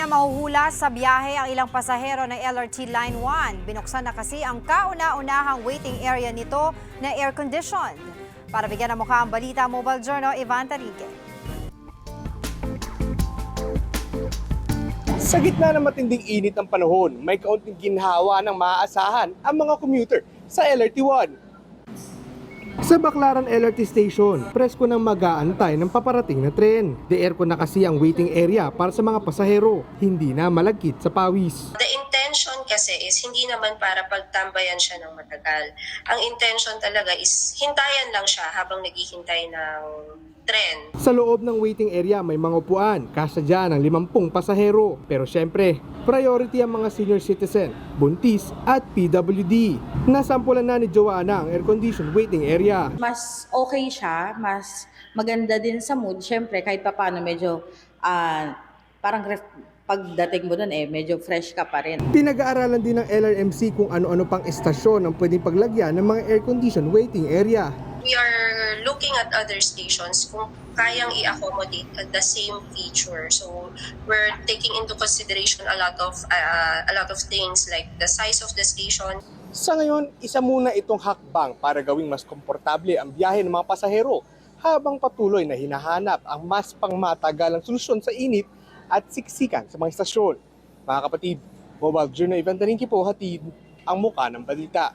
na mahuhula sa biyahe ang ilang pasahero ng LRT Line 1. Binuksan na kasi ang kauna-unahang waiting area nito na air-conditioned. Para bigyan ng mukha ang balita, Mobile Journal, Ivan Tarique. Sa gitna ng matinding init ng panahon, may kaunting ginhawa ng maaasahan ang mga commuter sa LRT 1. Sa Baclaran LRT Station, presko nang mag-aantay ng paparating na tren. De-aircon na kasi ang waiting area para sa mga pasahero, hindi na malagkit sa pawis. The intention kasi is hindi naman para pagtambayan siya ng matagal. Ang intention talaga is hintayan lang siya habang naghihintay ng tren. Sa loob ng waiting area may mga upuan, kasya dyan ng 50 pasahero. Pero syempre, priority ang mga senior citizen, buntis at PWD. Nasampulan na ni Joanna ang air-conditioned waiting area. Mas okay siya, mas maganda din sa mood. Syempre, kahit papaano medyo parang pagdating mo dun medyo fresh ka pa rin. Pinag-aaralan din ng LRMC kung ano-ano pang estasyon ang pwedeng paglagyan ng mga air-conditioned waiting area. We are looking at other stations kung kayang i-accommodate the same feature. So we're taking into consideration a lot of things like the size of the station. Sa ngayon, isa muna itong hakbang para gawing mas komportable ang biyahe ng mga pasahero habang patuloy na hinahanap ang mas pangmatagalang solusyon sa init at siksikan sa mga istasyon. Mga kapatid, Mobile Journal, Ivan Tarique po, hatid ang muka ng balita.